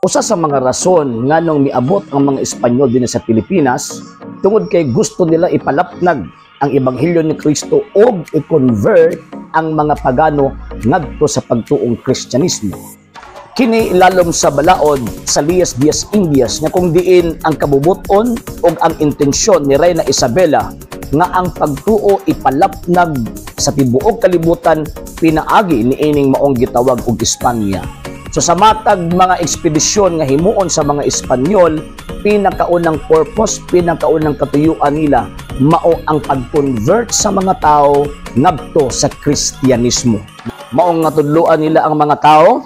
Usa sa mga rason nga nung miabot ang mga Espanyol din sa Pilipinas tungod kay gusto nila ipalapnag ang Ebanghelyo ni Kristo o i-convert ang mga pagano ngadto sa pagtuong Kristyanismo. Kini ilalom sa balaod sa Elias Diaz Indias nga kung diin ang kabubuton o ang intensyon ni Reyna Isabela nga ang pagtuo ipalapnag sa tibuok kalibutan pinaagi ni ining maong gitawag og Espanya. So sa matag mga ekspedisyon nga himuon sa mga Espanyol, pinakaunang purpose, pinakaunang katuyuan nila mao ang pag-convert sa mga tao ngadto sa Kristyanismo. Maong nga tudloan nila ang mga tao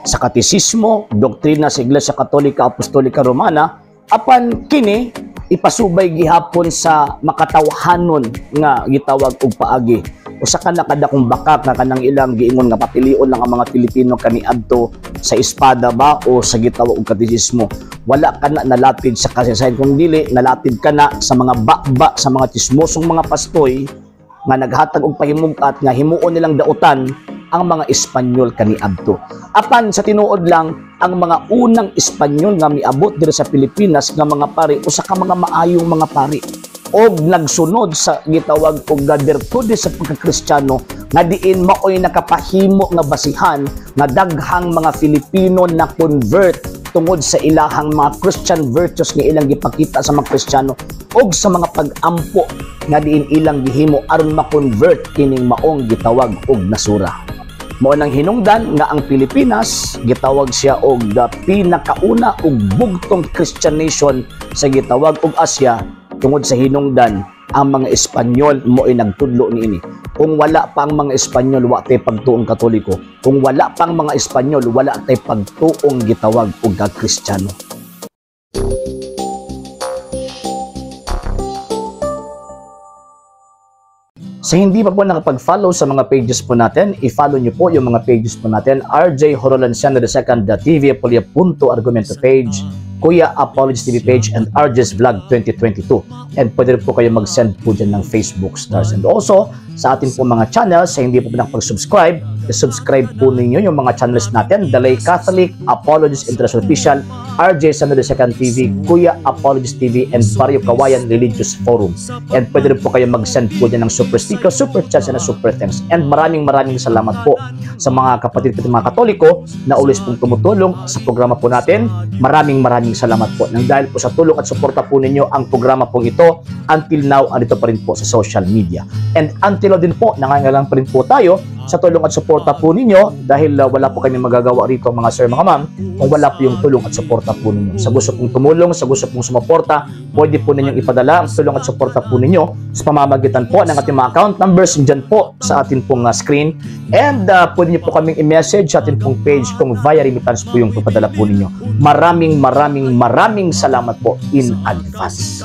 sa katisismo, doktrina sa Iglesia Katolika Apostolika Romana, apan kini ipasubay gihapon sa makatawhanon nga gitawag og paagi. Usa ka na kada kung baka na kanang ilang giingon nga papilion lang ang mga Pilipino kaniadto sa espada ba o sa gitawag og katisismo. Wala ka na nalatid sa kasaysayan, kung dili nalatid ka na sa mga bakba sa mga tismosong mga pastoy nga naghatag og pahimungkat nga himuon nilang dautan ang mga Espanyol kaniadto. Apan sa tinuod lang ang mga unang Espanyol nga miabot diri sa Pilipinas nga mga pari usa ka mga maayong mga pari og nagsunod sa gitawag og bertude sa pagkakristyano nga diin maoy nakapahimo nga basihan nga daghang mga Filipino na convert tungod sa ilahang mga Christian virtues nga ilang gipakita sa mga Kristiyano og sa mga pag-ampo nga diin ilang gihimo aron ma-convert kining maong gitawag og nasura. Mao nang hinungdan nga ang Pilipinas gitawag siya og the pinakauna og bugtong Christian nation sa gitawag og Asia tungod sa hinungdan ang mga Espanyol mo'y nagtudlo niini. Kung wala pa ang mga Espanyol, wa tay pagtuong Katoliko. Kung wala pa ang mga Espanyol, wala tay pagtuong gitawag og Kristiyano. Sa hindi pa po nakapag-follow sa mga pages po natin, i-follow nyo po yung mga pages po natin. RJ Horolanciano II, TV Apolia Punto Argumento page, Kuya Apologies TV page, and RJ's Vlog 2022. And pwede rin po kayo mag-send po dyan ng Facebook stars. And also, sa atin po mga channels, sa hindi po nakapag-subscribe, i-subscribe po ninyo yung mga channels natin. The Lay Catholic, Apologies International Official, RJ Sano II TV, Kuya Apologies TV, and Barrio Kawayan Religious Forum. And pwede rin po kayo mag-send po dyan ng super sticker, super chats, and super thanks. And maraming salamat po sa mga kapatid at mga Katoliko na ulis pong tumutulong sa programa po natin. Maraming salamat po. Nang dahil po sa tulong at suporta po ninyo, ang programa po ito, until now, andito pa rin po sa social media. And until din po, nangangailangan pa rin po tayo sa tulong at suporta po ninyo dahil wala po kami magagawa rito mga sir, mga ma'am, kung wala po yung tulong at suporta po ninyo. Sa gusto pong tumulong, sa gusto pong sumuporta, pwede po ninyong ipadala ang tulong at suporta po ninyo sa pamamagitan po ng ating mga account numbers dyan po sa ating pong screen. And pwede niyo po kaming i-message sa ating pong page kung via remittance po yung papadala po ninyo. Maraming salamat po in advance.